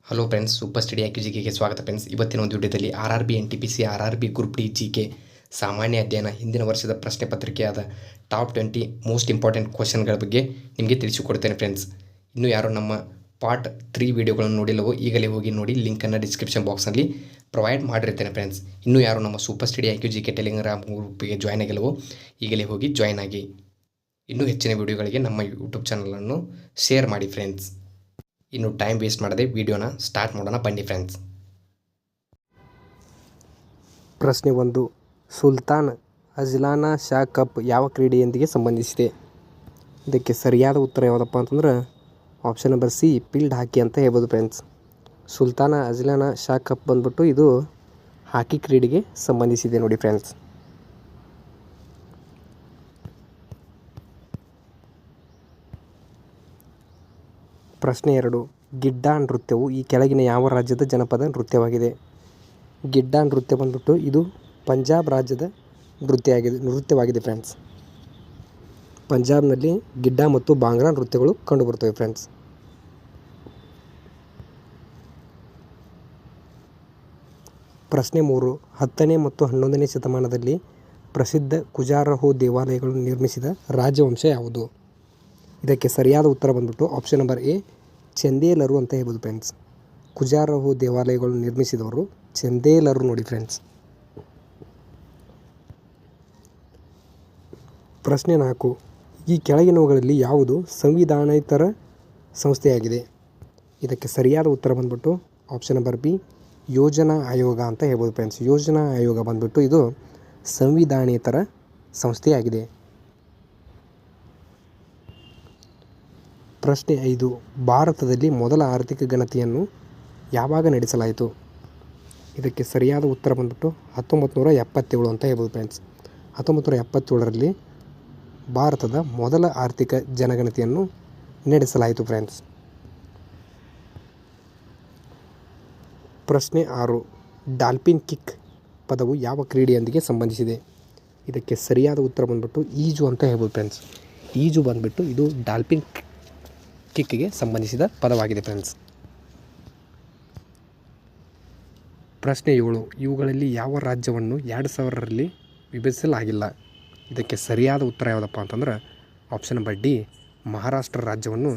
Hello friends, super study ಜಿಕೆಗೆ ಸ್ವಾಗತ friends. ಇವತ್ತಿನ ಒಂದು ವಿಡಿಯೋದಲ್ಲಿ RRB NTPC RRB group D GK ಸಾಮಾನ್ಯ ಅಧ್ಯಯನ ಹಿಂದಿನ ವರ್ಷದ ಪ್ರಶ್ನೆ ಪತ್ರಿಕೆಯಾದ ಟಾಪ್ 20 ಮೋಸ್ಟ್ ಇಂಪಾರ್ಟೆಂಟ್ ಕ್ವಶನ್ಗಳ ಬಗ್ಗೆ ನಿಮಗೆ ತಿಳಿಸಿಕೊಡ್ತೇನೆ ಫ್ರೆಂಡ್ಸ್. ಇನ್ನೂ ಯಾರು ನಮ್ಮ ಪಾರ್ಟ್ 3 ವಿಡಿಯೋಗಳನ್ನು ನೋಡಿಲ್ಲವೋ ಈಗಲೇ ಹೋಗಿ ನೋಡಿ, ಲಿಂಕನ್ನು ಡಿಸ್ಕ್ರಿಪ್ಷನ್ ಬಾಕ್ಸ್ನಲ್ಲಿ ಪ್ರೊವೈಡ್ ಮಾಡಿರ್ತೇನೆ ಫ್ರೆಂಡ್ಸ್. ಇನ್ನೂ ಯಾರು ನಮ್ಮ ಸೂಪರ್ ಸ್ಟಡಿ ಜಿಕೆ ಟೆಲಿಗ್ರಾಮ್ ಗ್ರೂಪಿಗೆ ಜಾಯ್ನ್ ಆಗಿಲ್ಲವೋ ಈಗಲೇ ಹೋಗಿ ಜಾಯ್ನ್ ಆಗಿ. ಇನ್ನೂ ಹೆಚ್ಚಿನ ವಿಡಿಯೋಗಳಿಗೆ ನಮ್ಮ ಯೂಟ್ಯೂಬ್ ಚಾನಲನ್ನು ಶೇರ್ ಮಾಡಿ ಫ್ರೆಂಡ್ಸ್. ಇನ್ನು ಟೈಮ್ ವೇಸ್ಟ್ ಮಾಡದೆ ವಿಡಿಯೋನ ಸ್ಟಾರ್ಟ್ ಮಾಡೋಣ ಬನ್ನಿ ಫ್ರೆಂಡ್ಸ್. ಪ್ರಶ್ನೆ 1. ಸುಲ್ತಾನ್ ಅಜ್ಲಾನ್ ಶಾ ಕಪ್ ಯಾವ ಕ್ರೀಡೆಯೊಂದಿಗೆ ಸಂಬಂಧಿಸಿದೆ? ಇದಕ್ಕೆ ಸರಿಯಾದ ಉತ್ತರ ಯಾವುದಪ್ಪ ಅಂತಂದ್ರೆ ಆಪ್ಷನ್ ನಂಬರ್ ಸಿ, ಫೀಲ್ಡ್ ಹಾಕಿ ಅಂತ ಹೇಳ್ಬೋದು friends. Sultan Ajlan Shah cup ಬಂದ್ಬಿಟ್ಟು ಇದು ಹಾಕಿ ಕ್ರೀಡೆಗೆ ಸಂಬಂಧಿಸಿದೆ ನೋಡಿ ಫ್ರೆಂಡ್ಸ್. ಪ್ರಶ್ನೆ 2. ಗಿಡ್ಡಾ ನೃತ್ಯವು ಈ ಕೆಳಗಿನ ಯಾವ ರಾಜ್ಯದ ಜನಪದ ನೃತ್ಯವಾಗಿದೆ? ಗಿಡ್ಡಾ ನೃತ್ಯ ಬಂದ್ಬಿಟ್ಟು ಇದು ಪಂಜಾಬ್ ರಾಜ್ಯದ ನೃತ್ಯವಾಗಿದೆ ಫ್ರೆಂಡ್ಸ್. ಪಂಜಾಬ್ನಲ್ಲಿ ಗಿಡ್ಡಾ ಮತ್ತು ಬಾಂಗ್ರಾ ನೃತ್ಯಗಳು ಕಂಡುಬರುತ್ತವೆ ಫ್ರೆಂಡ್ಸ್. ಪ್ರಶ್ನೆ 3. 10ನೇ ಮತ್ತು 11ನೇ ಶತಮಾನದಲ್ಲಿ ಪ್ರಸಿದ್ಧ ಖುಜಾರಹೋ ದೇವಾಲಯಗಳನ್ನು ನಿರ್ಮಿಸಿದ ರಾಜವಂಶ ಯಾವುದು? ಇದಕ್ಕೆ ಸರಿಯಾದ ಉತ್ತರ ಬಂದ್ಬಿಟ್ಟು ಆಪ್ಷನ್ ನಂಬರ್ ಎ, ಚಂದೇಲರು ಅಂತ ಹೇಳ್ಬೋದು ಫ್ರೆಂಡ್ಸ್. ಖುಜಾರಹೋ ದೇವಾಲಯಗಳನ್ನು ನಿರ್ಮಿಸಿದವರು ಚಂದೇಲರು ನೋಡಿ ಫ್ರೆಂಡ್ಸ್. ಪ್ರಶ್ನೆ 4. ಈ ಕೆಳಗಿನವುಗಳಲ್ಲಿ ಯಾವುದು ಸಂವಿಧಾನೇತರ ಸಂಸ್ಥೆಯಾಗಿದೆ? ಇದಕ್ಕೆ ಸರಿಯಾದ ಉತ್ತರ ಬಂದ್ಬಿಟ್ಟು ಆಪ್ಷನ್ ನಂಬರ್ ಬಿ, ಯೋಜನಾ ಆಯೋಗ ಅಂತ ಹೇಳ್ಬೋದು ಫ್ರೆಂಡ್ಸ್. ಯೋಜನಾ ಆಯೋಗ ಬಂದ್ಬಿಟ್ಟು ಇದು ಸಂವಿಧಾನೇತರ ಸಂಸ್ಥೆಯಾಗಿದೆ. ಪ್ರಶ್ನೆ 5. ಭಾರತದಲ್ಲಿ ಮೊದಲ ಆರ್ಥಿಕ ಗಣತಿಯನ್ನು ಯಾವಾಗ ನಡೆಸಲಾಯಿತು? ಇದಕ್ಕೆ ಸರಿಯಾದ ಉತ್ತರ ಬಂದ್ಬಿಟ್ಟು 1977 ಅಂತ ಹೇಳ್ಬೋದು ಫ್ರೆಂಡ್ಸ್. 1977ರಲ್ಲಿ ಭಾರತದ ಮೊದಲ ಆರ್ಥಿಕ ಜನಗಣತಿಯನ್ನು ನಡೆಸಲಾಯಿತು ಫ್ರೆಂಡ್ಸ್. ಪ್ರಶ್ನೆ 6. ಡಾಲ್ಫಿನ್ ಕಿಕ್ ಪದವು ಯಾವ ಕ್ರೀಡೆಯೊಂದಿಗೆ ಸಂಬಂಧಿಸಿದೆ? ಇದಕ್ಕೆ ಸರಿಯಾದ ಉತ್ತರ ಬಂದ್ಬಿಟ್ಟು ಈಜು ಅಂತ ಹೇಳ್ಬೋದು ಫ್ರೆಂಡ್ಸ್. ಈಜು ಬಂದ್ಬಿಟ್ಟು ಇದು ಡಾಲ್ಫಿನ್ ಕಿಕ್ಗೆ ಸಂಬಂಧಿಸಿದ ಪದವಾಗಿದೆ ಫ್ರೆಂಡ್ಸ್. ಪ್ರಶ್ನೆ 7. ಇವುಗಳಲ್ಲಿ ಯಾವ ರಾಜ್ಯವನ್ನು 2000ರಲ್ಲಿ ವಿಭಜಿಸಲಾಗಿಲ್ಲ? ಇದಕ್ಕೆ ಸರಿಯಾದ ಉತ್ತರ ಯಾವುದಪ್ಪ ಅಂತಂದ್ರೆ ಆಪ್ಷನ್ ನಂಬರ್ ಡಿ, ಮಹಾರಾಷ್ಟ್ರ ರಾಜ್ಯವನ್ನು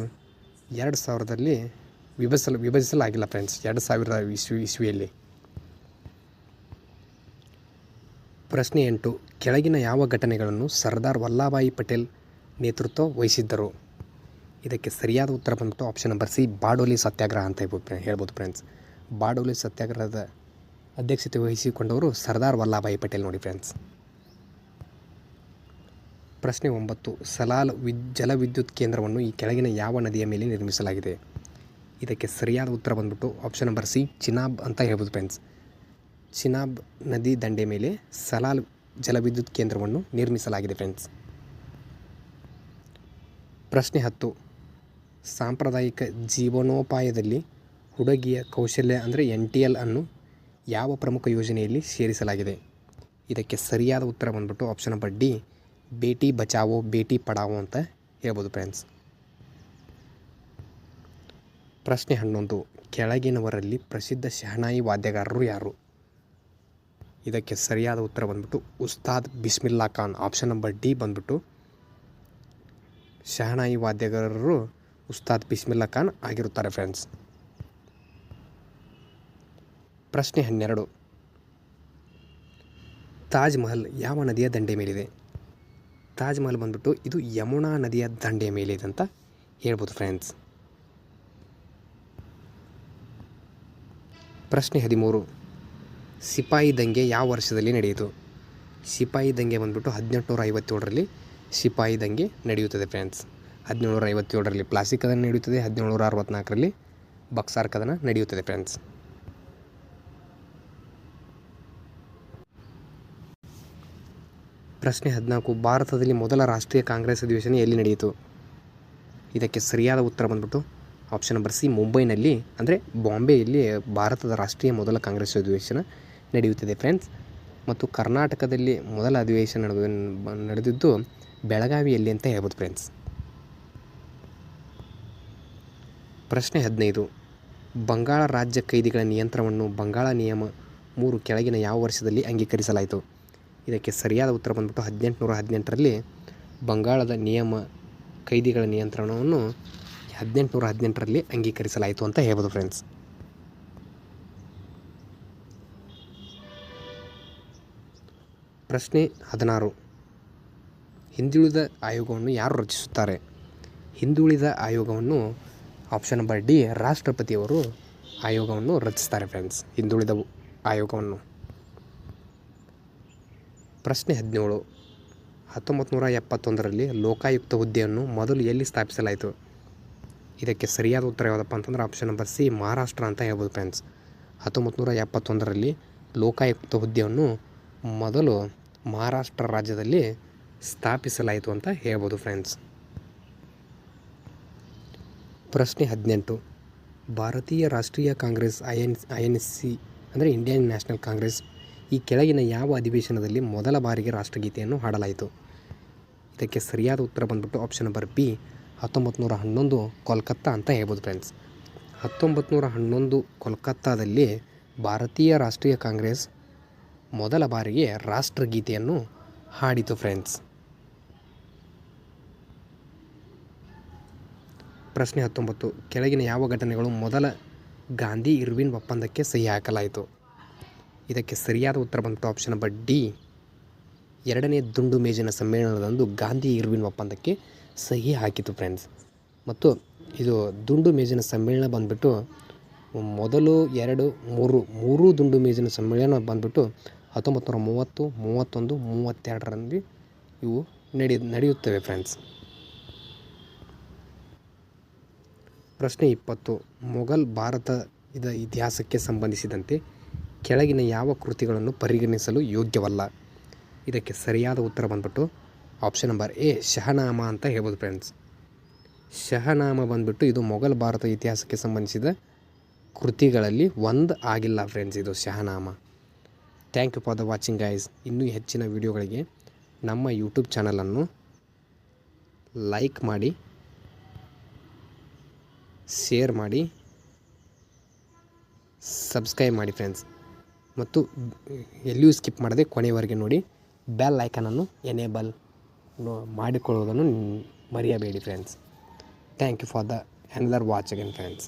2000ರಲ್ಲಿ ವಿಭಜಿಸಲಾಗಿಲ್ಲ ಫ್ರೆಂಡ್ಸ್. 2000 ಇಸ್ವಿಯಲ್ಲಿ. ಪ್ರಶ್ನೆ 8. ಕೆಳಗಿನ ಯಾವ ಘಟನೆಗಳನ್ನು ಸರ್ದಾರ್ ವಲ್ಲಭಭಾಯಿ ಪಟೇಲ್ ನೇತೃತ್ವ ವಹಿಸಿದ್ದರು? ಇದಕ್ಕೆ ಸರಿಯಾದ ಉತ್ತರ ಬಂದ್ಬಿಟ್ಟು ಆಪ್ಷನ್ ನಂಬರ್ ಸಿ, ಬಾರ್ಡೋಲಿ ಸತ್ಯಾಗ್ರಹ ಅಂತ ಹೇಳ್ಬೋದು ಫ್ರೆಂಡ್ಸ್. ಬಾರ್ಡೋಲಿ ಸತ್ಯಾಗ್ರಹದ ಅಧ್ಯಕ್ಷತೆ ವಹಿಸಿಕೊಂಡವರು ಸರ್ದಾರ್ ವಲ್ಲಭಭಾಯಿ ಪಟೇಲ್ ನೋಡಿ ಫ್ರೆಂಡ್ಸ್. ಪ್ರಶ್ನೆ 9. ಸಲಾಲ್ ಜಲವಿದ್ಯುತ್ ಕೇಂದ್ರವನ್ನು ಈ ಕೆಳಗಿನ ಯಾವ ನದಿಯ ಮೇಲೆ ನಿರ್ಮಿಸಲಾಗಿದೆ? ಇದಕ್ಕೆ ಸರಿಯಾದ ಉತ್ತರ ಬಂದ್ಬಿಟ್ಟು ಆಪ್ಷನ್ ನಂಬರ್ ಸಿ, ಚಿನಾಬ್ ಅಂತ ಹೇಳ್ಬೋದು ಫ್ರೆಂಡ್ಸ್. ಚಿನಾಬ್ ನದಿ ದಂಡೆ ಮೇಲೆ ಸಲಾಲ್ ಜಲವಿದ್ಯುತ್ ಕೇಂದ್ರವನ್ನು ನಿರ್ಮಿಸಲಾಗಿದೆ ಫ್ರೆಂಡ್ಸ್. ಪ್ರಶ್ನೆ 10. ಸಾಂಪ್ರದಾಯಿಕ ಜೀವನೋಪಾಯದಲ್ಲಿ ಹುಡುಗಿಯ ಕೌಶಲ್ಯ ಅಂದರೆ NTL ಅನ್ನು ಯಾವ ಪ್ರಮುಖ ಯೋಜನೆಯಲ್ಲಿ ಸೇರಿಸಲಾಗಿದೆ? ಇದಕ್ಕೆ ಸರಿಯಾದ ಉತ್ತರ ಬಂದ್ಬಿಟ್ಟು option number D, Beti Bachao Beti Padhao ಅಂತ ಹೇಳ್ಬೋದು ಫ್ರೆಂಡ್ಸ್. ಪ್ರಶ್ನೆ 11. ಕೆಳಗಿನವರಲ್ಲಿ ಪ್ರಸಿದ್ಧ ಶಹನಾಯಿ ವಾದ್ಯಗಾರರು ಯಾರು? ಇದಕ್ಕೆ ಸರಿಯಾದ ಉತ್ತರ ಬಂದ್ಬಿಟ್ಟು Ustad Bismillah Khan. Option number D ಬಂದ್ಬಿಟ್ಟು ಶಹನಾಯಿ ವಾದ್ಯಗಾರರು ಉಸ್ತಾದ್ ಬಿಸ್ಮಿಲ್ಲಾ ಖಾನ್ ಆಗಿರುತ್ತಾರೆ ಫ್ರೆಂಡ್ಸ್. ಪ್ರಶ್ನೆ 12. ತಾಜ್ ಮಹಲ್ ಯಾವ ನದಿಯ ದಂಡೆ ಮೇಲಿದೆ? ತಾಜ್ ಮಹಲ್ ಬಂದ್ಬಿಟ್ಟು ಇದು ಯಮುನಾ ನದಿಯ ದಂಡೆಯ ಮೇಲಿದೆ ಅಂತ ಹೇಳ್ಬೋದು ಫ್ರೆಂಡ್ಸ್. ಪ್ರಶ್ನೆ 13. ಸಿಪಾಯಿ ದಂಗೆ ಯಾವ ವರ್ಷದಲ್ಲಿ ನಡೆಯಿತು? ಸಿಪಾಯಿ ದಂಗೆ ಬಂದ್ಬಿಟ್ಟು 1857ರಲ್ಲಿ ಸಿಪಾಯಿ ದಂಗೆ ನಡೆಯುತ್ತದೆ ಫ್ರೆಂಡ್ಸ್. 1757ರಲ್ಲಿ ಪ್ಲಾಸಿ ಕದನ ನಡೆಯುತ್ತದೆ. 1764ರಲ್ಲಿ ಬಕ್ಸಾರ್ ಕದನ ನಡೆಯುತ್ತದೆ ಫ್ರೆಂಡ್ಸ್. ಪ್ರಶ್ನೆ 14. ಭಾರತದಲ್ಲಿ ಮೊದಲ ರಾಷ್ಟ್ರೀಯ ಕಾಂಗ್ರೆಸ್ ಅಧಿವೇಶನ ಎಲ್ಲಿ ನಡೆಯಿತು? ಇದಕ್ಕೆ ಸರಿಯಾದ ಉತ್ತರ ಬಂದ್ಬಿಟ್ಟು ಆಪ್ಷನ್ ನಂಬರ್ ಸಿ, ಮುಂಬೈನಲ್ಲಿ ಅಂದರೆ ಬಾಂಬೆಯಲ್ಲಿ ಭಾರತದ ರಾಷ್ಟ್ರೀಯ ಮೊದಲ ಕಾಂಗ್ರೆಸ್ ಅಧಿವೇಶನ ನಡೆಯುತ್ತದೆ ಫ್ರೆಂಡ್ಸ್. ಮತ್ತು ಕರ್ನಾಟಕದಲ್ಲಿ ಮೊದಲ ಅಧಿವೇಶನ ನಡೆದಿದ್ದು ಬೆಳಗಾವಿಯಲ್ಲಿ ಅಂತ ಹೇಳ್ಬೋದು ಫ್ರೆಂಡ್ಸ್. ಪ್ರಶ್ನೆ 15. ಬಂಗಾಳ ರಾಜ್ಯ ಕೈದಿಗಳ ನಿಯಂತ್ರಣವನ್ನು ಬಂಗಾಳ ನಿಯಮ 3 ಕೆಳಗಿನ ಯಾವ ವರ್ಷದಲ್ಲಿ ಅಂಗೀಕರಿಸಲಾಯಿತು? ಇದಕ್ಕೆ ಸರಿಯಾದ ಉತ್ತರ ಬಂದ್ಬಿಟ್ಟು 1818ರಲ್ಲಿ ಬಂಗಾಳದ ನಿಯಮ ಕೈದಿಗಳ ನಿಯಂತ್ರಣವನ್ನು 1818ರಲ್ಲಿ ಅಂಗೀಕರಿಸಲಾಯಿತು ಅಂತ ಹೇಳ್ಬೋದು ಫ್ರೆಂಡ್ಸ್. ಪ್ರಶ್ನೆ 16. ಹಿಂದುಳಿದ ಆಯೋಗವನ್ನು ಯಾರು ರಚಿಸುತ್ತಾರೆ? ಹಿಂದುಳಿದ ಆಯೋಗವನ್ನು ಆಪ್ಷನ್ ನಂಬರ್ ಡಿ ರಾಷ್ಟ್ರಪತಿಯವರು ಆಯೋಗವನ್ನು ರಚಿಸ್ತಾರೆ ಫ್ರೆಂಡ್ಸ್. ಹಿಂದುಳಿದ ಆಯೋಗವನ್ನು. ಪ್ರಶ್ನೆ 17. 1971ರಲ್ಲಿ ಲೋಕಾಯುಕ್ತ ಹುದ್ದೆಯನ್ನು ಮೊದಲು ಎಲ್ಲಿ ಸ್ಥಾಪಿಸಲಾಯಿತು? ಇದಕ್ಕೆ ಸರಿಯಾದ ಉತ್ತರ ಯಾವುದಪ್ಪ ಅಂತಂದ್ರೆ ಆಪ್ಷನ್ ನಂಬರ್ ಸಿ ಮಹಾರಾಷ್ಟ್ರ ಅಂತ ಹೇಳ್ಬೋದು ಫ್ರೆಂಡ್ಸ್. 1971ರಲ್ಲಿ ಲೋಕಾಯುಕ್ತ ಹುದ್ದೆಯನ್ನು ಮೊದಲು ಮಹಾರಾಷ್ಟ್ರ ರಾಜ್ಯದಲ್ಲಿ ಸ್ಥಾಪಿಸಲಾಯಿತು ಅಂತ ಹೇಳ್ಬೋದು ಫ್ರೆಂಡ್ಸ್. ಪ್ರಶ್ನೆ 18. ಭಾರತೀಯ ರಾಷ್ಟ್ರೀಯ ಕಾಂಗ್ರೆಸ್ INC ಅಂದರೆ ಇಂಡಿಯನ್ ನ್ಯಾಷನಲ್ ಕಾಂಗ್ರೆಸ್ ಈ ಕೆಳಗಿನ ಯಾವ ಅಧಿವೇಶನದಲ್ಲಿ ಮೊದಲ ಬಾರಿಗೆ ರಾಷ್ಟ್ರಗೀತೆಯನ್ನು ಹಾಡಲಾಯಿತು? ಇದಕ್ಕೆ ಸರಿಯಾದ ಉತ್ತರ ಬಂದ್ಬಿಟ್ಟು ಆಪ್ಷನ್ ನಂಬರ್ ಬಿ 1911 ಕೋಲ್ಕತ್ತಾ ಅಂತ ಹೇಳ್ಬೋದು ಫ್ರೆಂಡ್ಸ್. 1911 ಕೋಲ್ಕತ್ತಾದಲ್ಲಿ ಭಾರತೀಯ ರಾಷ್ಟ್ರೀಯ ಕಾಂಗ್ರೆಸ್ ಮೊದಲ ಬಾರಿಗೆ ರಾಷ್ಟ್ರಗೀತೆಯನ್ನು ಹಾಡಿತು ಫ್ರೆಂಡ್ಸ್. ಪ್ರಶ್ನೆ 19. ಕೆಳಗಿನ ಯಾವ ಘಟನೆಗಳು ಮೊದಲ ಗಾಂಧಿ ಇರ್ವಿನ್ ಒಪ್ಪಂದಕ್ಕೆ ಸಹಿ ಹಾಕಲಾಯಿತು? ಇದಕ್ಕೆ ಸರಿಯಾದ ಉತ್ತರ ಬಂತು ಆಪ್ಷನ್ ನಂಬರ್ ಡಿ 2ನೇ ದುಂಡು ಮೇಜಿನ ಸಮ್ಮೇಳನದಂದು ಗಾಂಧಿ ಇರ್ವಿನ್ ಒಪ್ಪಂದಕ್ಕೆ ಸಹಿ ಹಾಕಿತು ಫ್ರೆಂಡ್ಸ್. ಮತ್ತು ಇದು ದುಂಡು ಮೇಜಿನ ಸಮ್ಮೇಳನ ಬಂದುಬಿಟ್ಟು ಮೊದಲು 2, 3 ದುಂಡು ಮೇಜಿನ ಸಮ್ಮೇಳನ ಬಂದುಬಿಟ್ಟು 1930, 31, 32ರಲ್ಲಿ ಇವು ನಡೆಯುತ್ತವೆ ಫ್ರೆಂಡ್ಸ್. ಪ್ರಶ್ನೆ 20. ಮೊಘಲ್ ಭಾರತದ ಇತಿಹಾಸಕ್ಕೆ ಸಂಬಂಧಿಸಿದಂತೆ ಕೆಳಗಿನ ಯಾವ ಕೃತಿಗಳನ್ನು ಪರಿಗಣಿಸಲು ಯೋಗ್ಯವಲ್ಲ? ಇದಕ್ಕೆ ಸರಿಯಾದ ಉತ್ತರ ಬಂದ್ಬಿಟ್ಟು ಆಪ್ಷನ್ ನಂಬರ್ ಎ ಶಹನಾಮ ಅಂತ ಹೇಳ್ಬೋದು ಫ್ರೆಂಡ್ಸ್. ಶಹನಾಮ ಬಂದ್ಬಿಟ್ಟು ಇದು ಮೊಘಲ್ ಭಾರತ ಇತಿಹಾಸಕ್ಕೆ ಸಂಬಂಧಿಸಿದ ಕೃತಿಗಳಲ್ಲಿ ಒಂದು ಆಗಿಲ್ಲ ಫ್ರೆಂಡ್ಸ್, ಇದು Shahnama. Thank you for the watching guys. ಇನ್ನೂ ಹೆಚ್ಚಿನ ವಿಡಿಯೋಗಳಿಗೆ ನಮ್ಮ ಯೂಟ್ಯೂಬ್ ಚಾನಲನ್ನು ಲೈಕ್ ಮಾಡಿ, ಶೇರ್ ಮಾಡಿ, ಸಬ್ಸ್ಕ್ರೈಬ್ ಮಾಡಿ ಫ್ರೆಂಡ್ಸ್. ಮತ್ತು ಎಲ್ಲಿಯೂ ಸ್ಕಿಪ್ ಮಾಡದೆ ಕೊನೆಯವರೆಗೆ ನೋಡಿ. ಬೆಲ್ ಐಕನನ್ನು ಎನೇಬಲ್ ಮಾಡಿಕೊಳ್ಳುವುದನ್ನು ಮರೆಯಬೇಡಿ friends. Thank you for the another watch again friends.